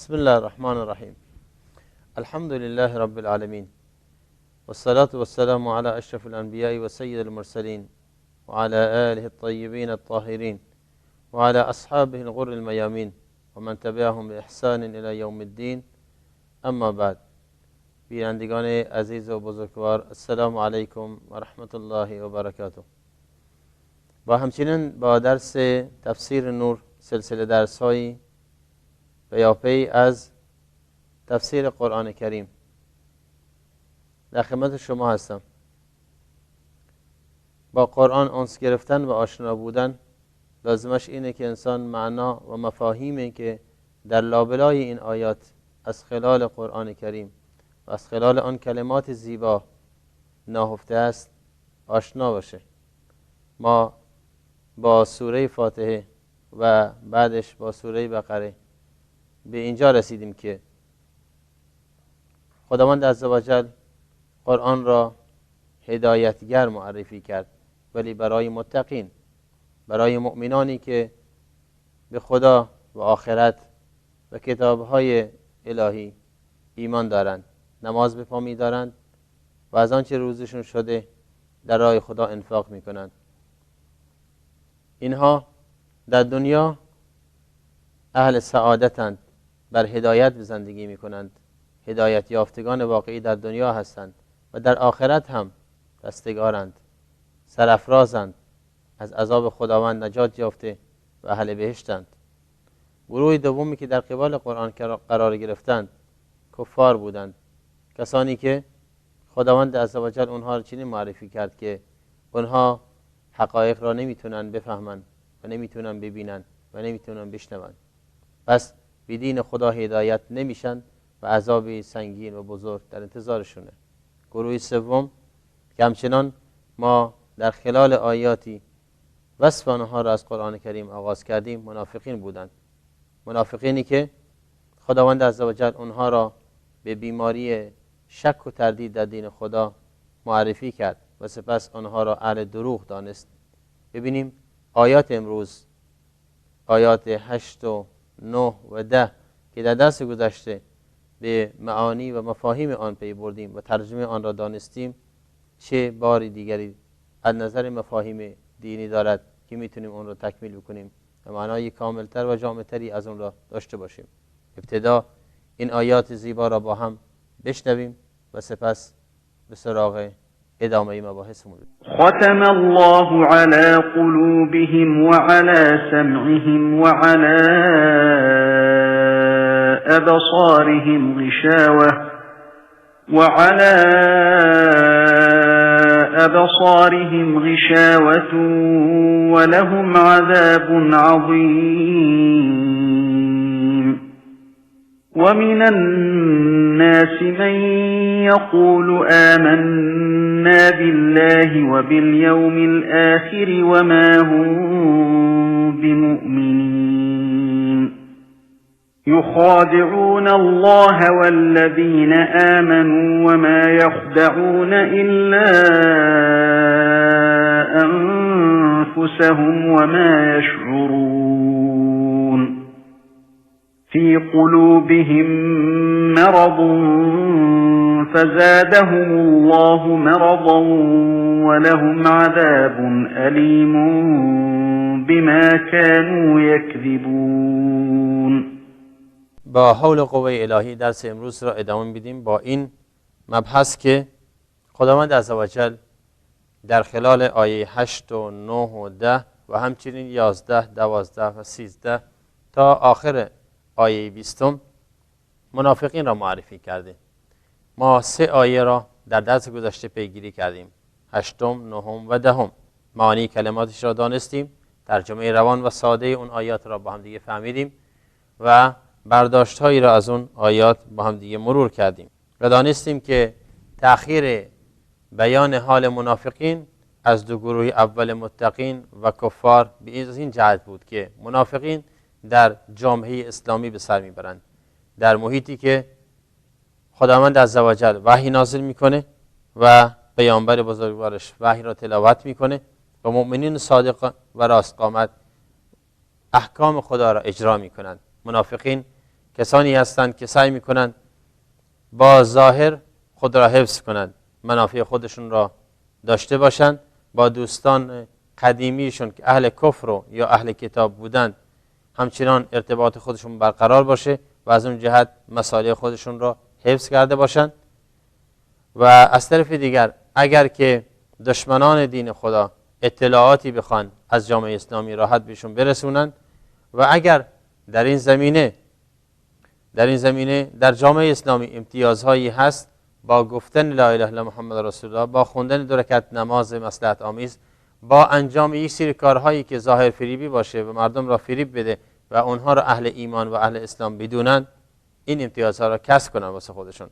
بسم الله الرحمن الرحیم. الحمد لله رب العالمین والصلاة والسلام على اشرف الانبیاء و سید المرسلین و على آله الطیبین الطاهرین و على اصحابه الغر الميامين و من تبعهم باحسان الى یوم الدین. اما بعد، بینندگان عزیز و بزرگوار، السلام علیکم و رحمت الله و برکاته. با همچنین با درس تفسیر نور، سلسله درس‌هایی پیاپی از تفسیر قرآن کریم در خدمت شما هستم. با قرآن انس گرفتن و آشنا بودن لازمش اینه که انسان معنا و مفاهیمی که در لابلای این آیات از خلال قرآن کریم و از خلال آن کلمات زیبا ناهفته است آشنا باشه. ما با سوره فاتحه و بعدش با سوره بقره به اینجا رسیدیم که خداوند عزوجل قرآن را هدایتگر معرفی کرد، ولی برای متقین، برای مؤمنانی که به خدا و آخرت و کتابهای الهی ایمان دارند، نماز به پا می‌دارند و از آنچه روزشون شده در راه خدا انفاق می‌کنند. اینها در دنیا اهل سعادتند، بر هدایت به زندگی می‌کنند، هدایت یافتگان واقعی در دنیا هستند و در آخرت هم رستگارند، سرافرازند، از عذاب خداوند نجات یافته و اهل بهشتند. گروه دومی که در قبال قرآن قرار گرفتند کفار بودند، کسانی که خداوند عزوجل اونها را چنین معرفی کرد که اونها حقایق را نمیتونن بفهمن و نمیتونن ببینن و نمیتونن بشنون، پس به دین خدا هدایت نمیشن و عذاب سنگین و بزرگ در انتظارشونه. گروه سوم که همچنان ما در خلال آیاتی وصف آنها را از قرآن کریم آغاز کردیم، منافقین بودند. منافقینی که خداوند عزوجل اونها را به بیماری شک و تردید در دین خدا معرفی کرد و سپس آنها را اهل دروغ دانست. ببینیم آیات امروز، آیات 8 و 9 و 10 که در درس گذشته به معانی و مفاهیم آن پی بردیم و ترجمه آن را دانستیم، چه باری دیگری از نظر مفاهیم دینی دارد که میتونیم اون را تکمیل بکنیم و معنای کاملتر و جامعتری از اون را داشته باشیم. ابتدا این آیات زیبا را با هم بشنویم و سپس به سراغ ادامه مباحثمون. ختم الله على قلوبهم وعلى سمعهم وعلى أبصارهم غشاوة ولهم عذاب عظيم ومن الناس من يقول آمنا بالله وباليوم الآخر وما هم بمؤمنين يخادعون الله والذين آمنوا وما يخدعون إلا أنفسهم وما يشعرون في قلوبهم مرض فزادهم الله مرضا ولهم عذاب أليم بما كانوا يكذبون. با حول قوه الهی درس امروز را ادامه میدیم با این مبحث که خداوند عزوجل در خلال آیه 8 و 9 و 10 و همچنین 11 12 و 13 تا آخر آیه 20 منافقین را معرفی کرده. ما 3 آیه را در درس گذشته پیگیری کردیم، 8م، 9م و 10م. معانی کلماتش را دانستیم، ترجمه روان و ساده اون آیات را با هم دیگه فهمیدیم و برداشت هایی را از اون آیات با هم دیگه مرور کردیم و دانستیم که تأخیر بیان حال منافقین از دو گروه اول متقین و کفار به این جهت بود که منافقین در جامعه اسلامی به سر میبرند، در محیطی که خداوند عزوجل وحی نازل میکنه و پیامبر بزرگوارش وحی را تلاوت میکنه و مؤمنین صادق و راستقامت احکام خدا را اجرا میکنند. منافقین کسانی هستند که سعی میکنند با ظاهر خود را حفظ کنند، منافع خودشون را داشته باشند، با دوستان قدیمیشون که اهل کفر یا اهل کتاب بودند همچنان ارتباط خودشون برقرار باشه و از اون جهت مصالح خودشون را حفظ کرده باشند. و از طرف دیگر اگر که دشمنان دین خدا اطلاعاتی بخوان از جامعه اسلامی راحت بهشون برسونند و اگر در این زمینه در جامعه اسلامی امتیازهایی هست، با گفتن لا اله الا محمد رسول الله، با خوندن 2 رکعت نماز مصلحت آمیز، با انجام یک سری کارهایی که ظاهر فریبی باشه و مردم را فریب بده و اونها را اهل ایمان و اهل اسلام بدونن، این امتیازها را کسب کنن واسه خودشون.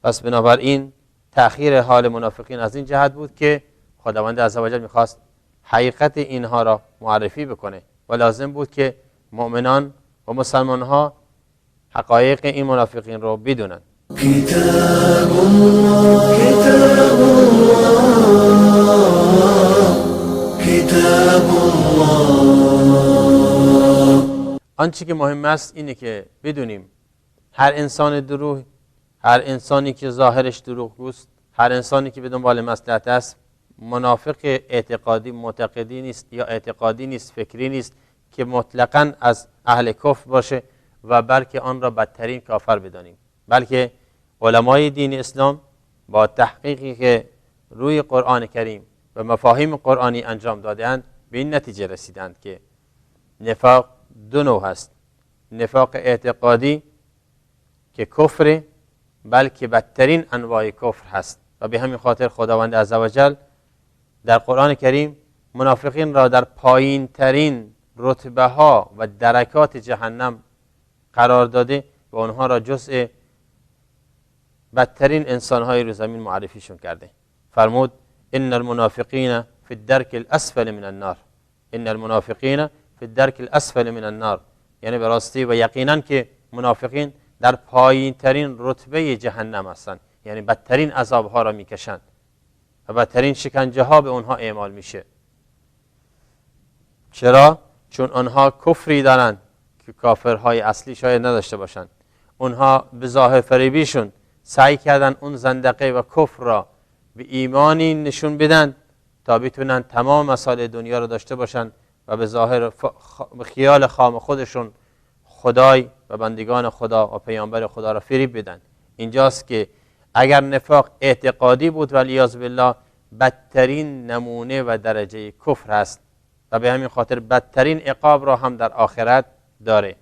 پس بنابراین تأخیر حال منافقین از این جهت بود که خداوند عزوجل میخواست حقیقت اینها را معرفی بکنه و لازم بود که مؤمنان و مسلمان ها حقایق این منافقین رو بدونن. کتاب الله کتاب الله کتاب الله. آنچه که مهم است اینه که بدونیم هر انسانی که ظاهرش دروغگوست، هر انسانی که به دنبال مصلحت است، منافق اعتقادی معتقدی نیست یا اعتقادی نیست، فکری نیست که مطلقاً از اهل کفر باشه و بلکه آن را بدترین کافر بدانیم، بلکه علمای دین اسلام با تحقیقی که روی قرآن کریم و مفاهیم قرآنی انجام داده‌اند به این نتیجه رسیدند که نفاق 2 نوع هست. نفاق اعتقادی که کفر، بلکه بدترین انواع کفر هست و به همین خاطر خداوند عزوجل در قرآن کریم منافقین را در پایین ترین رتبه ها و درکات جهنم قرار داده و آنها را جزء بدترین انسان‌های روی زمین معرفیشون کرده. فرمود ان المنافقین فی الدرک الاسفل من النار، ان المنافقین فی الدرک الاسفل من النار، یعنی به راستی و یقینا که منافقین در پایین ترین رتبه جهنم هستند، یعنی بدترین عذابها را میکشند و بدترین شکنجه ها به اونها اعمال میشه. چرا؟ چون آنها کفری دارند که کافرهای اصلی شاید نداشته باشند. اونها به ظاهر فریبیشون سعی کردن اون زندقه و کفر را به ایمانی نشون بدن تا بتونن تمام مسائل دنیا را داشته باشند و به ظاهر خیال خام خودشون خدای و بندگان خدا و پیامبر خدا را فریب بدن. اینجاست که اگر نفاق اعتقادی بود والیاذ بالله، بدترین نمونه و درجه کفر است و به همین خاطر بدترین عقاب را هم در آخرت داره.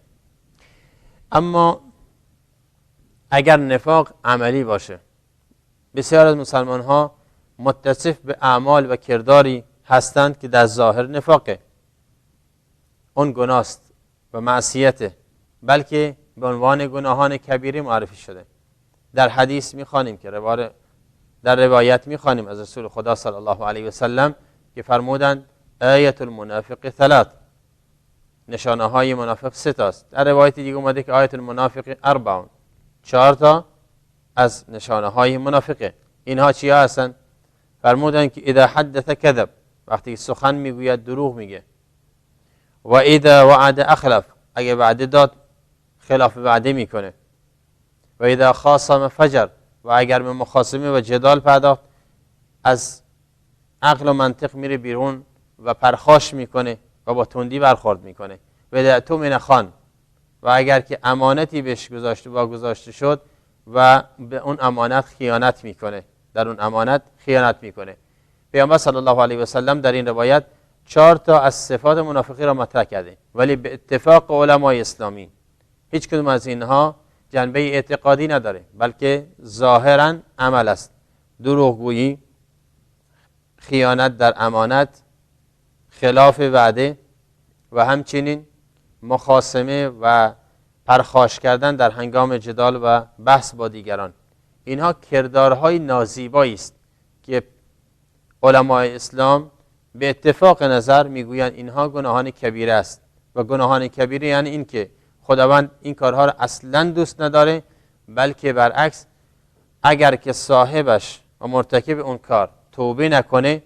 اما اگر نفاق عملی باشه، بسیار از مسلمان ها متصف به اعمال و کرداری هستند که در ظاهر نفاقه، اون گناست و معصیته، بلکه به عنوان گناهان کبیره معرفی شده. در حدیث میخوانیم که در روایت میخوانیم از رسول خدا صلی الله علیه و سلم که فرمودند آیت المنافق 3، نشانه های منافق 3 تاست. در روایت دیگه اومده که آیت المنافق 4، 4 تا از نشانه های منافقه. اینها چیا هستن؟ فرمودند که اذا حدث کذب، وقتی سخن میگوید دروغ میگه، و اذا وعد اخلف، اگه وعده داد خلاف وعده میکنه، و اذا خاصم فجر، و اگر به مخاصمه و جدال پرداخت از عقل و منطق میره بیرون و پرخاش میکنه و با تندی برخورد میکنه. و اذا اؤتمن خان، و اگر که امانتی بهش گذاشته شد و به اون امانت خیانت میکنه، در اون امانت خیانت میکنه. پیامبر صلی الله علیه و سلم در این روایت 4 تا از صفات منافقی را مطرح کرده، ولی به اتفاق علمای اسلامی هیچ کدوم از اینها جنبه اعتقادی نداره، بلکه ظاهرا عمل است. دروغگویی، خیانت در امانت، خلاف وعده و همچنین مخاصمه و پرخاش کردن در هنگام جدال و بحث با دیگران. اینها کردارهای نازیبایی است که علمای اسلام به اتفاق نظر میگویند اینها گناهان کبیره است. و گناهان کبیره یعنی این که خداوند این کارها را اصلا دوست نداره، بلکه برعکس اگر که صاحبش و مرتکب اون کار توبه نکنه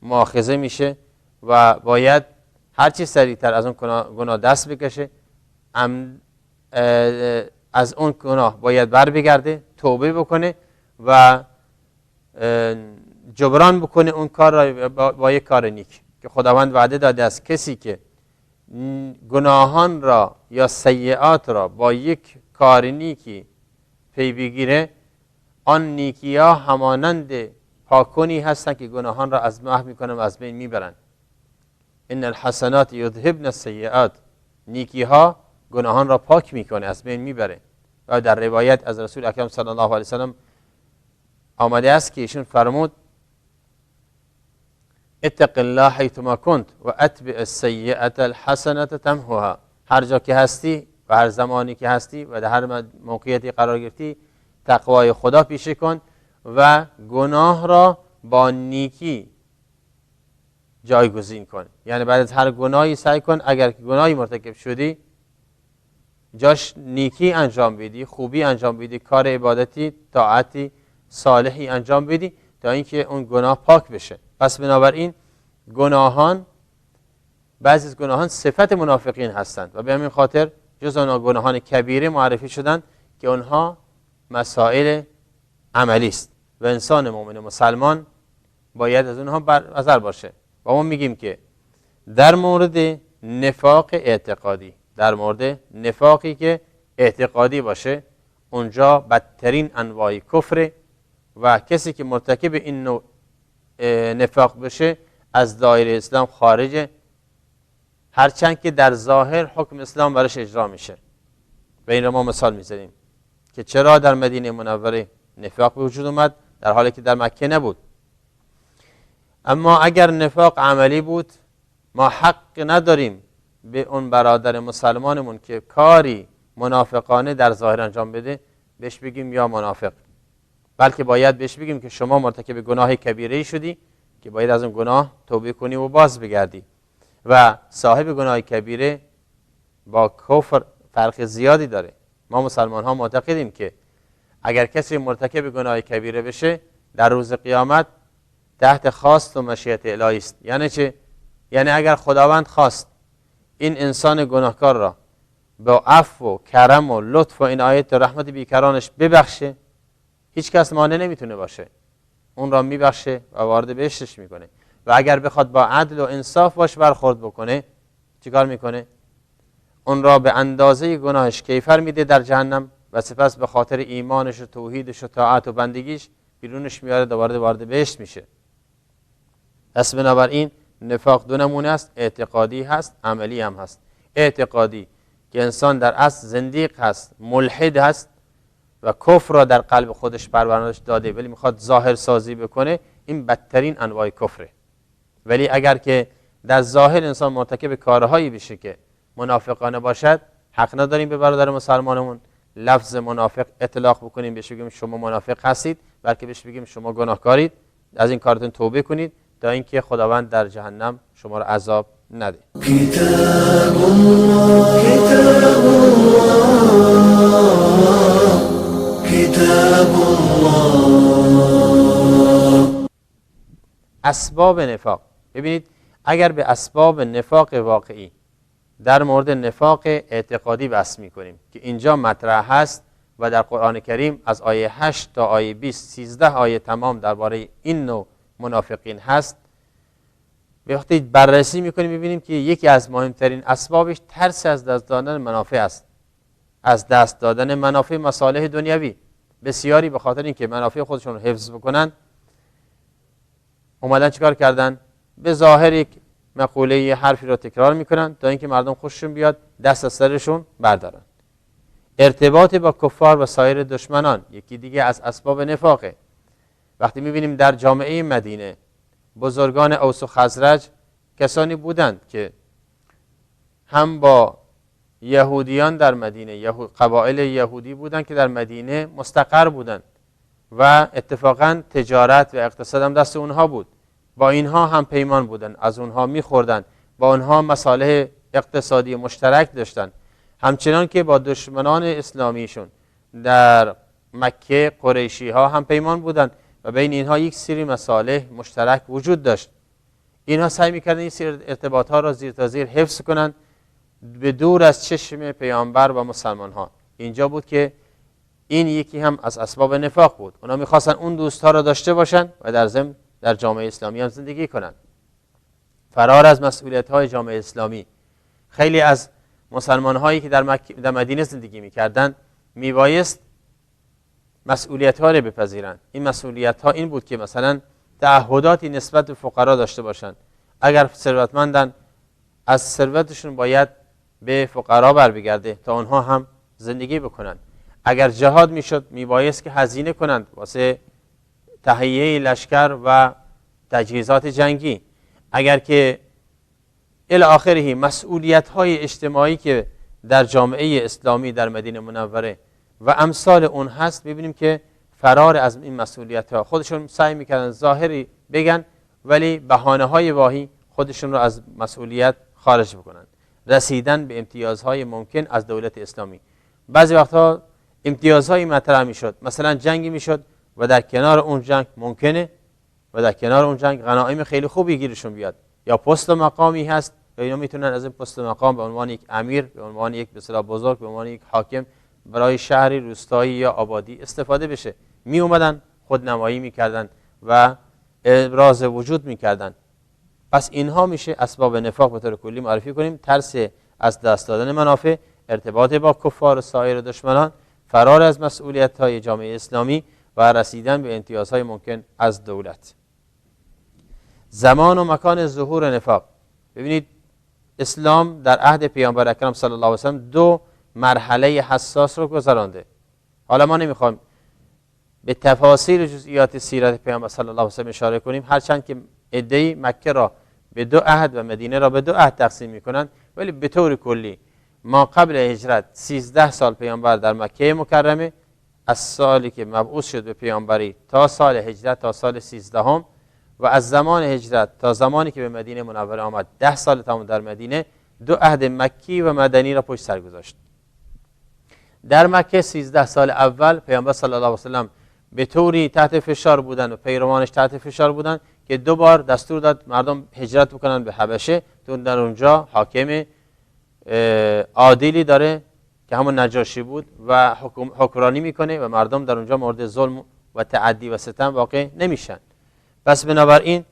مؤاخذه میشه و باید هرچی سریعتر از اون گناه دست بکشه، از اون گناه باید بر بگرده، توبه بکنه و جبران بکنه اون کار را با یک کار نیک که خداوند وعده داده است کسی که گناهان را یا سیئات را با یک کار نیکی پی بگیره، آن نیکی ها همانند پاکنی هستند که گناهان را از محو میکنن و از بین میبرن. ان الحسنات یذهبن السیئات، نیکی ها گناهان را پاک میکنه، از بین میبره. و در روایت از رسول اکرم صلی الله علیه وسلم آمده است که ایشون فرمود اتق الله حیثما کنت و اتبع السیئة الحسنة تمحوها. هر جا که هستی و هر زمانی که هستی و در هر موقعیتی قرار گرفتی تقوای خدا پیشه کن و گناه را با نیکی جایگزین کن. یعنی بعد از هر گناهی سعی کن اگر گناهی مرتکب شدی جاش نیکی انجام بدی، خوبی انجام بدی، کار عبادتی، طاعتی، صالحی انجام بدی تا اینکه اون گناه پاک بشه. پس بنابراین گناهان، بعضی از گناهان صفت منافقین هستند و به همین خاطر جز آن گناهان کبیره معرفی شدند که اونها مسائل عملی است و انسان مؤمن مسلمان باید از اونها برحذر باشه. و ما میگیم که در مورد نفاق اعتقادی، در مورد نفاقی که اعتقادی باشه، اونجا بدترین انواع کفر و کسی که مرتکب این نوع نفاق بشه از دایره اسلام خارجه، هرچند که در ظاهر حکم اسلام برش اجرا میشه. و این رو ما مثال میزنیم که چرا در مدینه منوره نفاق به وجود اومد در حالی که در مکه نبود. اما اگر نفاق عملی بود، ما حق نداریم به اون برادر مسلمانمون که کاری منافقانه در ظاهر انجام بده بهش بگیم یا منافق، بلکه باید بهش بگیم که شما مرتکب گناه کبیره شدی که باید از اون گناه توبه کنی و باز بگردی. و صاحب گناه کبیره با کفر فرق زیادی داره. ما مسلمان ها معتقدیم که اگر کسی مرتکب گناه کبیره بشه در روز قیامت تحت خواست و مشیت الهی است. یعنی چه؟ یعنی اگر خداوند خواست این انسان گناهکار را با عفو و کرم و لطف و عنایت و رحمت بیکرانش ببخشه، هیچ کس مانع نمیتونه باشه، اون را میبخشه و وارد بهشتش میکنه. و اگر بخواد با عدل و انصاف باش برخورد بکنه، چیکار میکنه؟ اون را به اندازه گناهش کیفر میده در جهنم و سپس به خاطر ایمانش و توحیدش و طاعت و بندگیش بیرونش میاره، دوباره وارد بهشت میشه. پس بنابراین نفاق دو نمونه است، اعتقادی هست، عملی هم هست. اعتقادی که انسان در اصل زندیق هست، ملحد هست و کفر را در قلب خودش پرورش داده ولی میخواد ظاهر سازی بکنه، این بدترین انواع کفره. ولی اگر که در ظاهر انسان مرتکب کارهایی بشه که منافقانه باشد، حق نداریم به برادر مسلمانمون لفظ منافق اطلاق بکنیم، بهش بگیم شما منافق هستید، بلکه بهش بگیم شما گناهکارید، از این کارتون توبه کنید تا اینکه خداوند در جهنم شما را عذاب نده. كتاب الله كتاب الله كتاب الله. اسباب نفاق. ببینید اگر به اسباب نفاق واقعی در مورد نفاق اعتقادی بحث می‌کنیم که اینجا مطرح هست و در قرآن کریم از آیه 8 تا آیه 20 13 آیه تمام درباره این نوع منافقین هست، وقتی بررسی می‌کنیم می‌بینیم که یکی از مهمترین اسبابش ترس از دست دادن منافع است، از دست دادن منافع مصالح دنیوی. بسیاری به خاطر اینکه منافع خودشون رو حفظ بکنن اومدن چیکار کردن؟ به ظاهر یک مقوله یه حرفی رو تکرار میکنن تا اینکه مردم خوششون بیاد دست از سرشون بردارن. ارتباط با کفار و سایر دشمنان یکی دیگه از اسباب نفاقه. وقتی میبینیم در جامعه مدینه بزرگان اوس و خزرج کسانی بودند که هم با یهودیان در مدینه، قبایل یهودی بودند که در مدینه مستقر بودند و اتفاقا تجارت و اقتصاد هم دست اونها بود. با اینها هم پیمان بودن، از اونها میخوردن، با اونها مصالح اقتصادی مشترک داشتن. همچنان که با دشمنان اسلامیشون در مکه قریشی ها هم پیمان بودن و بین اینها یک سری مصالح مشترک وجود داشت. اینها سعی میکردن این سری ارتباط ها را زیر تا زیر حفظ کنن به دور از چشم پیامبر و مسلمان ها. اینجا بود که این یکی هم از اسباب نفاق بود. اونا میخواستن اون دوست ها را داشته باشن و در ضمن در جامعه اسلامی هم زندگی کنن. فرار از مسئولیت های جامعه اسلامی. خیلی از مسلمان هایی که در مدینه زندگی میکردن میبایست مسئولیت ها را بپذیرند. این مسئولیت ها این بود که مثلا تعهداتی نسبت به فقرا داشته باشند. اگر ثروتمندن از ثروتشون باید به فقرا بر بگرده تا اونها هم زندگی بکنند. اگر جهاد میشد میبایست که هزینه کنند واسه تهیه لشکر و تجهیزات جنگی. اگر که الی آخره مسئولیت های اجتماعی که در جامعه اسلامی در مدینه منوره و امثال اون هست، میبینیم که فرار از این مسئولیت ها، خودشون سعی میکردن ظاهری بگن ولی بهانه های واهی خودشون رو از مسئولیت خارج بکنن. رسیدن به امتیازهای ممکن از دولت اسلامی. بعضی وقتها امتیازهایی مطرح میشد، مثلا جنگی میشد و در کنار اون جنگ ممکنه و در کنار اون جنگ غنایم خیلی خوبی گیرشون بیاد، یا پست و مقامی هست و اینا میتونن از این پست و مقام به عنوان یک امیر، به عنوان یک بسیار بزرگ، به عنوان یک حاکم برای شهری، روستایی یا آبادی استفاده بشه. می اومدن خودنمایی میکردن و ابراز وجود میکردن. پس اینها میشه اسباب نفاق به طور کلی معرفی کنیم: ترس از دست دادن منافع، ارتباط با کفار و سایر دشمنان، فرار از مسئولیت های جامعه اسلامی و رسیدن به امتیازهای ممکن از دولت. زمان و مکان ظهور نفاق. ببینید اسلام در عهد پیامبر اکرم صلی الله علیه و سلم دو مرحله حساس رو گذرانده. حالا ما نمیخوایم به تفاصیل جزئیات سیرت پیامبر صلی الله علیه و سلم اشاره کنیم، هرچند که عده‌ای مکه را به دو عهد و مدینه را به دو عهد تقسیم میکنند، ولی به طور کلی ما قبل هجرت 13 سال پیامبر در مکه مکرمه، از سالی که مبعوث شد به پیامبری تا سال هجرت تا سال 13 و از زمان هجرت تا زمانی که به مدینه منوره آمد 10 سال تمام در مدینه، دو عهد مکی و مدنی را پشت سر گذاشت. در مکه 13 سال اول پیامبر صلی الله علیه و سلم به طوری تحت فشار بودن و پیروانش تحت فشار بودن که دو بار دستور داد مردم هجرت بکنن به حبشه، چون در اونجا حاکم عادلی داره که همون نجاشی بود و حکمرانی میکنه و مردم در اونجا مورد ظلم و تعدی و ستم واقع نمیشن. پس بنابراین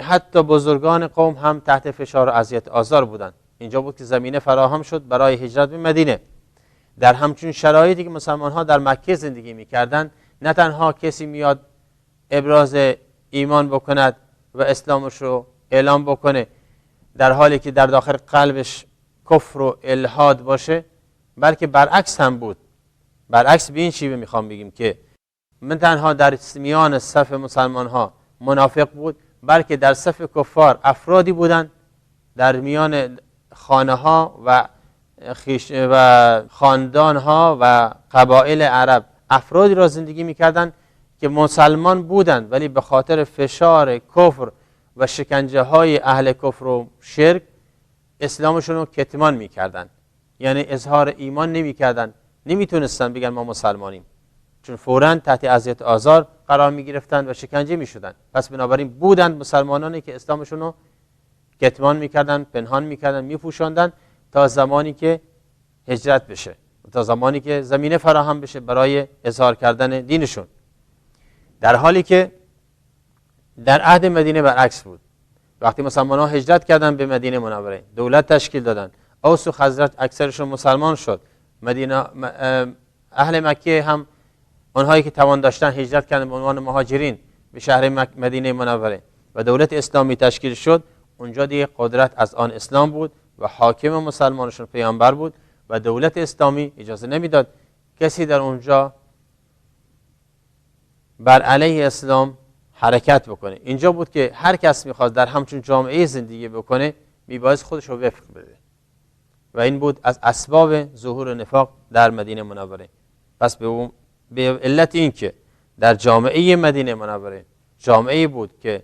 حتی بزرگان قوم هم تحت فشار و اذیت آزار بودن. اینجا بود که زمینه فراهم شد برای هجرت به مدینه. در همچون شرایطی که مسلمان ها در مکه زندگی میکردن، نه تنها کسی میاد ابراز ایمان بکند و اسلامش رو اعلام بکنه در حالی که در داخل قلبش کفر و الحاد باشه، بلکه برعکس هم بود. برعکس به این شیوه میخوام بگیم که من تنها در میان صف مسلمان ها منافق بود، بلکه در صف کفار افرادی بودند در میان خانه ها و خاندان ها و قبایل عرب، افرادی را زندگی میکردند که مسلمان بودند ولی به خاطر فشار کفر و شکنجه های اهل کفر و شرک اسلامشون رو کتمان میکردند، یعنی اظهار ایمان نمیکردند، نمیتونستن بگن ما مسلمانیم، چون فوراً تحت اذیت آزار قرار میگرفتند و شکنجه میشدند. پس بنابراین بودند مسلمانانی که اسلامشون رو کتمان میکردند، پنهان میکردند، میپوشاندند تا زمانی که هجرت بشه، تا زمانی که زمینه فراهم بشه برای اظهار کردن دینشون. در حالی که در عهد مدینه برعکس بود. وقتی مسلمانان هجرت کردن به مدینه منوره، دولت تشکیل دادن، اوس و خزرج اکثرشون مسلمان شد، مدینه اهل مکه هم اونهایی که توان داشتن هجرت کردن به عنوان مهاجرین به شهر مدینه منوره و دولت اسلامی تشکیل شد. اونجا دیگه قدرت از آن اسلام بود و حاکم مسلمانشون پیامبر بود و دولت اسلامی اجازه نمیداد کسی در اونجا بر علیه اسلام حرکت بکنه. اینجا بود که هر کس میخواست در همچون جامعه زندگی بکنه میبایست خودش رو وفق بده و این بود از اسباب ظهور نفاق در مدینه منوره. پس به علت این که در جامعه مدینه منوره جامعه بود که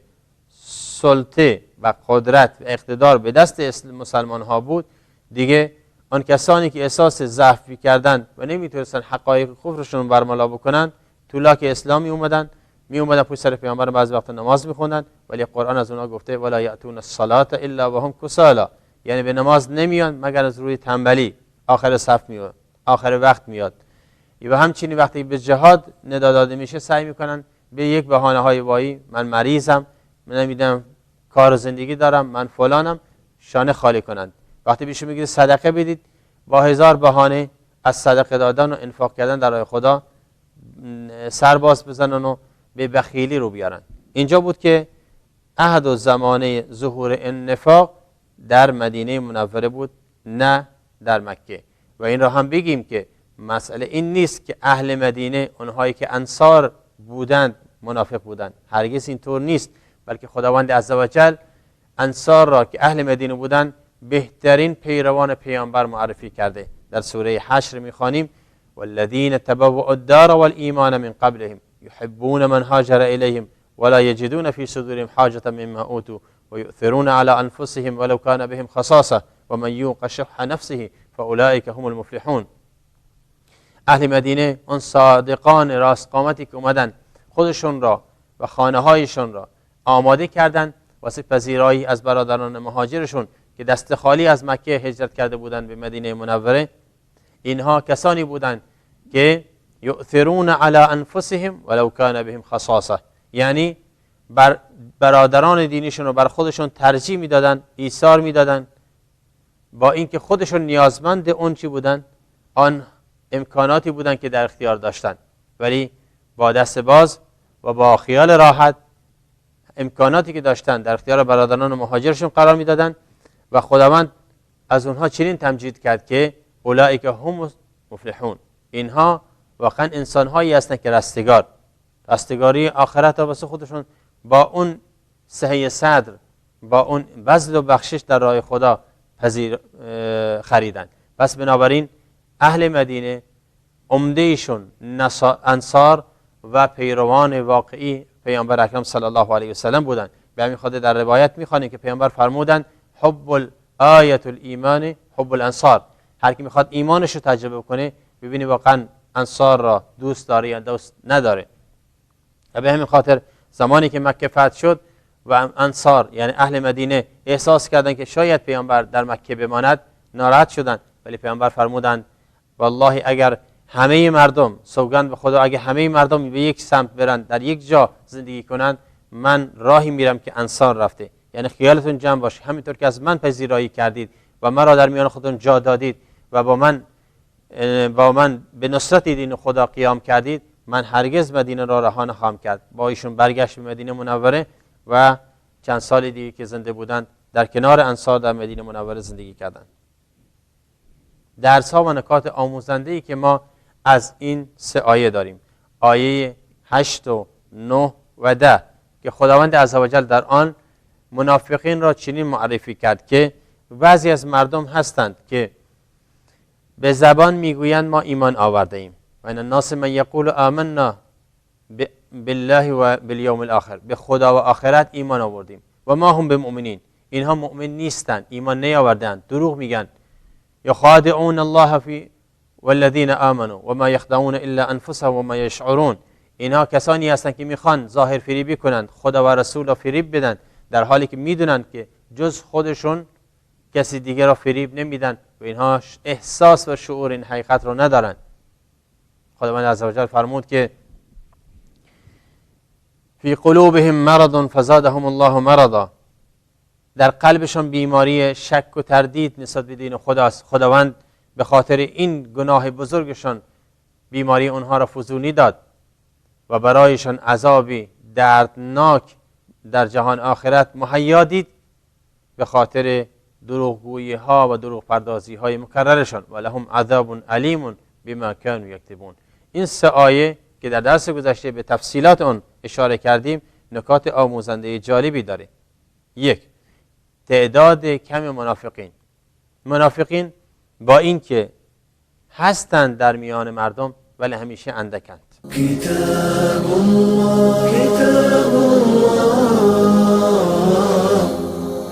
سلطه و قدرت و اقتدار به دست مسلمان ها بود، دیگه آن کسانی که احساس ضعف کردند و نمیتونستن حقایق کفرشون برملا بکنن تو لاک اسلام می اومدن پشت سر پیامبر، بعضی وقت نماز میخوندن ولی قرآن از اونها گفته ولا یأتون الصلاة الا وهم کسالا، یعنی به نماز نمیان مگر از روی تنبلی، آخر صف میاد، آخر وقت میاد. و همچنین وقتی به جهاد ندا داده میشه سعی میکنن به یک بهانه های وایی، من مریضم، من نمیدونم کار و زندگی دارم، من فلانم، شانه خالی کنند. وقتی بهشون میگید صدقه بدید، با هزار بهانه از صدقه دادن و انفاق کردن در راه خدا سرباز بزنن و به بخیلی رو بیارن. اینجا بود که عهد و زمانه ظهور النفاق در مدینه منوره بود، نه در مکه. و این را هم بگیم که مسئله این نیست که اهل مدینه، اونهایی که انصار بودند، منافق بودند. هرگز اینطور نیست، بلکه خداوند عزوجل انصار را که اهل مدینه بودند بهترین پیروان پیامبر معرفی کرده. در سوره حشر میخوانیم والذین تبوأوا الدار والایمان من قبلهم یحبون من هاجر الیهم ولا یجدون فی صدورهم حاجة مما اوتوا ويؤثرون على انفسهم ولو كان بهم خصاصة ومن یوق شح نفسه فاولئک هم المفلحون. اهل مدینه اون صادقان راست قامتی که اومدن خودشون را و خانه هایشون را آماده کردند واسه پذیرایی از برادران مهاجرشون که دست خالی از مکه هجرت کرده بودند به مدینه منوره. اینها کسانی بودند که یؤثرون علی انفسهم ولو کان بهم خصاصه، یعنی بر برادران دینیشون رو بر خودشون ترجیح میدادن، ایثار میدادن، با اینکه خودشون نیازمند اون چی بودن، آن امکاناتی بودن که در اختیار داشتن، ولی با دست باز و با خیال راحت امکاناتی که داشتن در اختیار برادران مهاجرشون قرار میدادن. و خداوند از اونها چنین تمجید کرد که اولئک هم مفلحون، اینها واقعا انسانهایی هستند که رستگاری آخرت را واسه خودشون با اون سعی صدر، با اون بذل و بخشش در راه خدا خریدن. پس بنابراین اهل مدینه عمدهشون انصار و پیروان واقعی پیامبر اکرم صلی الله علیه و سلم بودند. به همین خاطر در روایت میخوانیم که پیامبر فرمودند حب الآیة الایمان حب الانصار. هر کی میخواد ایمانش رو تجربه کنه ببینی واقعا انصار را دوست داره یا دوست نداره. و به همین خاطر زمانی که مکه فتح شد و انصار یعنی اهل مدینه احساس کردند که شاید پیامبر در مکه بماند، ناراحت شدند. ولی پیامبر فرمودند والله اگر همه مردم، سوگند به خدا، اگر همه مردم به یک سمت برند، در یک جا زندگی کنند، من راهی میرم که انصار رفته. یعنی خیالتون جمع باشه، همینطور که از من پذیرایی کردید و مرا در میان خودتون جا دادید و با من به نصرت دین خدا قیام کردید، من هرگز مدینه را رها نخواهم کرد. با ایشون برگشت به مدینه منوره و چند سال دیگه که زنده بودند در کنار انصار در مدینه منوره زندگی کردند. درس ها و نکات آموزنده ای که ما از این سه آیه داریم، آیه 8 و 9 و 10 که خداوند عزوجل در آن منافقین را چنین معرفی کرد که بعضی از مردم هستند که به زبان میگویند ما ایمان آورده ایم و ان الناس من یقول آمنا بالله و بالیوم الاخر، به خدا و آخرت ایمان آوردیم و ما هم بمؤمنین، اینها مؤمن نیستند، ایمان نیاوردند، دروغ میگن. یخادعون الله فی والذین آمنوا و ما یخدعون الا انفسهم و ما یشعرون، اینها کسانی هستند که میخوان ظاهر فریبی کنند، خدا و رسول را فریب بدن، در حالی که میدونند که جز خودشون کسی دیگر را فریب نمیدن و اینها احساس و شعور این حقیقت را ندارند. خداوند عزوجل فرمود که فی قلوبهم مرض فزادهم الله مرضا، در قلبشون بیماری شک و تردید نسبت به دین خداست. خداوند به خاطر این گناه بزرگشان بیماری اونها را فزونی داد و برایشان عذابی دردناک در جهان آخرت مهیا دید به خاطر دروغگویی ها و دروغ پردازی های مکررشان. و لهم عذاب علیم بما كانوا یکذبون. این سه آیه که در درس گذشته به تفصیلات اون اشاره کردیم نکات آموزنده جالبی داره. یک، تعداد کم منافقین با اینکه هستند در میان مردم ولی همیشه اندکند. كتاب الله كتاب الله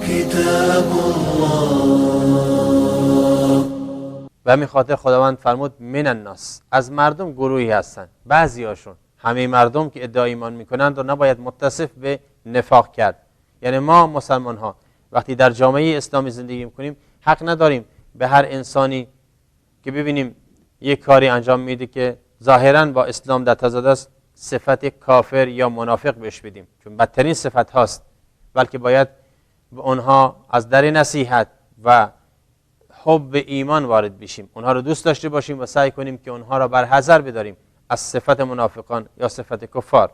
كتاب الله. و همین خاطر خداوند فرمود من الناس، از مردم گروهی هستند، بعضی هاشون، همه مردم که ادعای ایمان میکنند و نباید متصف به نفاق کرد. یعنی ما مسلمان ها وقتی در جامعه اسلامی زندگی میکنیم حق نداریم به هر انسانی که ببینیم یک کاری انجام میده که ظاهراً با اسلام در تضاد است صفت کافر یا منافق بهش بدیم، چون بدترین صفت هاست، بلکه باید به اونها از در نصیحت و حب ایمان وارد بشیم، اونها رو دوست داشته باشیم و سعی کنیم که اونها را بر حذر بداریم از صفت منافقان یا صفت کفار.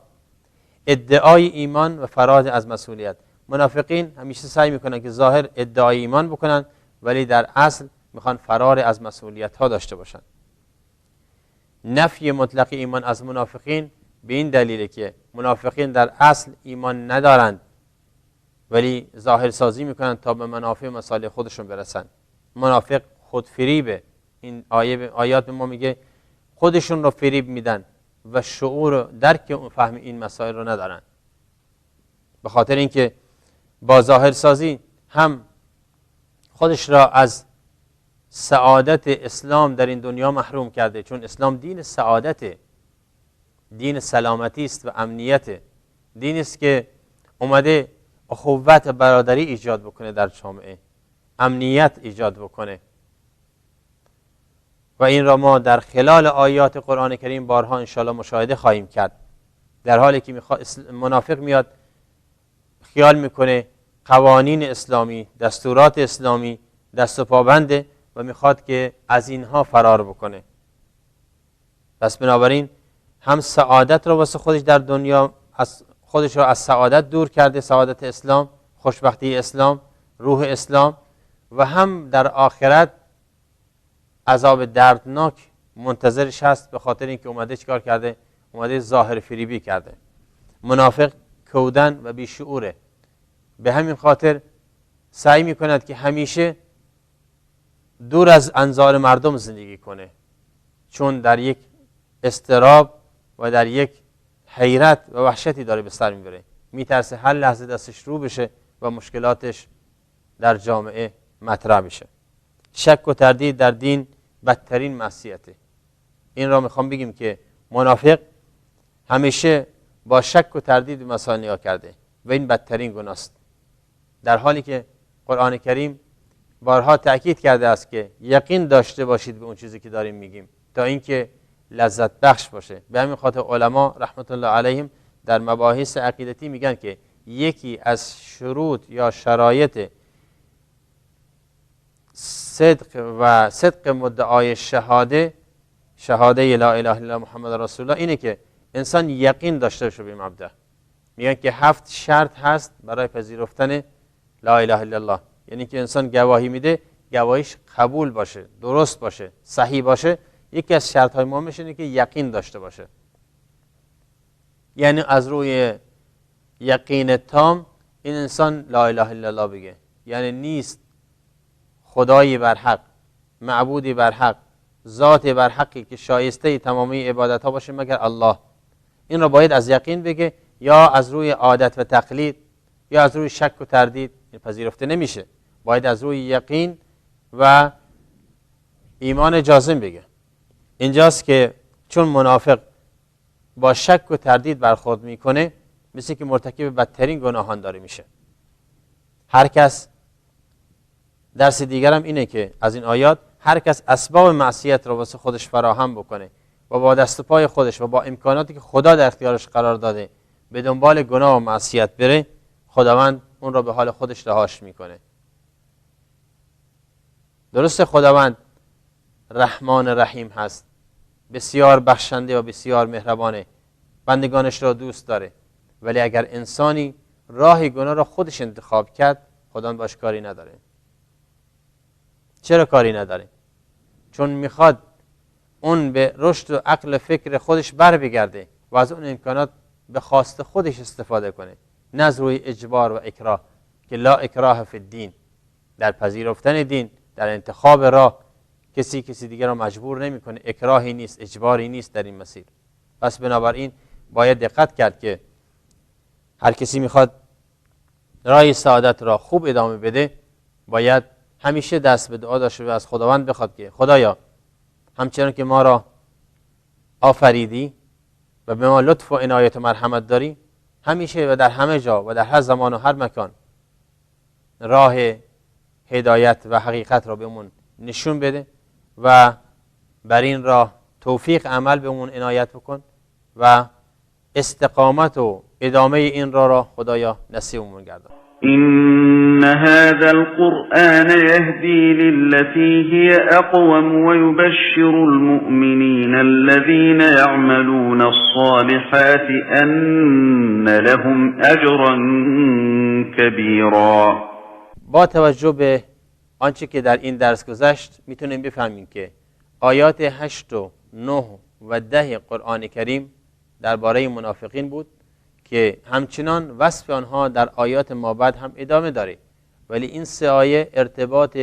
ادعای ایمان و فرار از مسئولیت. منافقین همیشه سعی میکنن که ظاهر ادعای ایمان بکنن ولی در اصل میخوان فرار از مسئولیت ها داشته باشن. نفی مطلق ایمان از منافقین به این دلیله که منافقین در اصل ایمان ندارند ولی ظاهر سازی میکنن تا به منافع مصالح خودشون برسن. منافق خود فریبه. این آیات به ما میگه خودشون رو فریب میدن و شعور و درک و فهم این مسائل رو ندارن، به خاطر اینکه با ظاهر سازی هم خودش را از سعادت اسلام در این دنیا محروم کرده، چون اسلام دین سعادت، دین سلامتی است و امنیت، دین است که اومده اخوت برادری ایجاد بکنه در جامعه، امنیت ایجاد بکنه. و این را ما در خلال آیات قرآن کریم بارها انشاءالله مشاهده خواهیم کرد. در حالی که منافق میاد خیال میکنه قوانین اسلامی، دستورات اسلامی دست و پابنده و میخواد که از اینها فرار بکنه. پس بنابراین هم سعادت را واسه خودش در دنیا خودش را از سعادت دور کرده، سعادت اسلام، خوشبختی اسلام، روح اسلام، و هم در آخرت عذاب دردناک منتظرش هست به خاطر اینکه اومده چیکار کرده؟ اومده ظاهر فریبی کرده. منافق کودن و بیشعوره، به همین خاطر سعی میکند که همیشه دور از انظار مردم زندگی کنه، چون در یک اضطراب و در یک حیرت و وحشتی داره به سر میبره، میترسه هر لحظه دستش رو بشه و مشکلاتش در جامعه مطرح بشه. شک و تردید در دین بدترین معصیته. این را میخوام بگیم که منافق همیشه با شک و تردید به مسائل نگاه کرده و این بدترین گناه است، در حالی که قرآن کریم بارها تأکید کرده است که یقین داشته باشید به اون چیزی که داریم میگیم تا اینکه لذت بخش باشه. به همین خاطر علما رحمت الله علیهم در مباحث عقیدتی میگن که یکی از شروط یا شرایط صدق مدعای شهاده لا اله الا الله محمد رسول الله اینه که انسان یقین داشته باشه به مبدا. میگن که 7 شرط هست برای پذیرفتن لا اله الا الله، یعنی که انسان گواهی میده گواهیش قبول باشه، درست باشه، صحیح باشه. یکی از شرط های مهمش اینه که یقین داشته باشه، یعنی از روی یقین تام این انسان لا اله الا الله بگه، یعنی نیست خدایی بر حق، معبودی بر حق، ذات بر حقی که شایسته تمامی عبادت ها باشه مگر الله. این را باید از یقین بگه، یا از روی عادت و تقلید یا از روی شک و تردید. این پذیرفته نمیشه، باید از روی یقین و ایمان جازم بگه. اینجاست که چون منافق با شک و تردید برخورد میکنه مثل که مرتکب بدترین گناهان داره میشه. هر کس، درس دیگرم اینه که از این آیات هر کس اسباب معصیت رو واسه خودش فراهم بکنه و با دست و پای خودش و با امکاناتی که خدا در اختیارش قرار داده به دنبال گناه و معصیت بره، خداوند اون رو به حال خودش رهاش میکنه. درسته خداوند رحمان رحیم هست، بسیار بخشنده و بسیار مهربانه، بندگانش را دوست داره، ولی اگر انسانی راه گناه را خودش انتخاب کرد خداوند باش کاری نداره. چرا کاری نداره؟ چون میخواد اون به رشد و عقل فکر خودش بر بگرده و از اون امکانات به خواست خودش استفاده کنه، نه از روی اجبار و اکراه، که لا اکراه فی الدین. در پذیرفتن دین، در انتخاب راه، کسی دیگر را مجبور نمیکنه، اکراهی نیست، اجباری نیست در این مسیر. پس بنابراین باید دقت کرد که هر کسی میخواد راه سعادت را خوب ادامه بده باید همیشه دست به دعا داشته و از خداوند بخواد که خدایا همچنان که ما را آفریدی و به ما لطف و عنایت و مرحمت داری، همیشه و در همه جا و در هر زمان و هر مکان راه هدایت و حقیقت را بهمون نشون بده و بر این راه توفیق عمل بهمون عنایت بکن و استقامت و ادامه این راه را خدایا نصیبمون گردان. إن هذا القرآن يهدي للتي هي أقوم ويبشر المؤمنين الذين يعملون الصالحات أن لهم أجرا كبيرا. با توجه به آنچه که در این درس گذشت میتونیم بفهمیم که آیات 8 و 9 و 10 قرآن کریم درباره منافقین بود که همچنان وصف آنها در آیات مابعد هم ادامه داره، ولی این 3 آیه ارتباط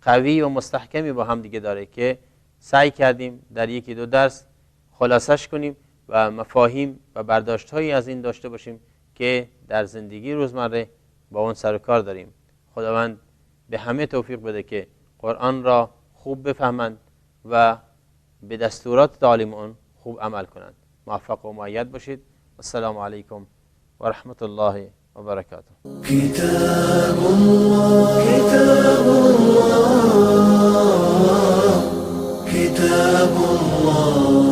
قوی و مستحکمی با هم دیگه داره که سعی کردیم در 1-2 درس خلاصش کنیم و مفاهیم و برداشت‌هایی از این داشته باشیم که در زندگی روزمره با اون سر و کار داریم. خداوند به همه توفیق بده که قرآن را خوب بفهمند و به دستورات تعالیم اون خوب عمل کنند. موفق و مؤید باشید. السلام علیکم و رحمت الله و برکاته. كتاب الله كتاب الله كتاب الله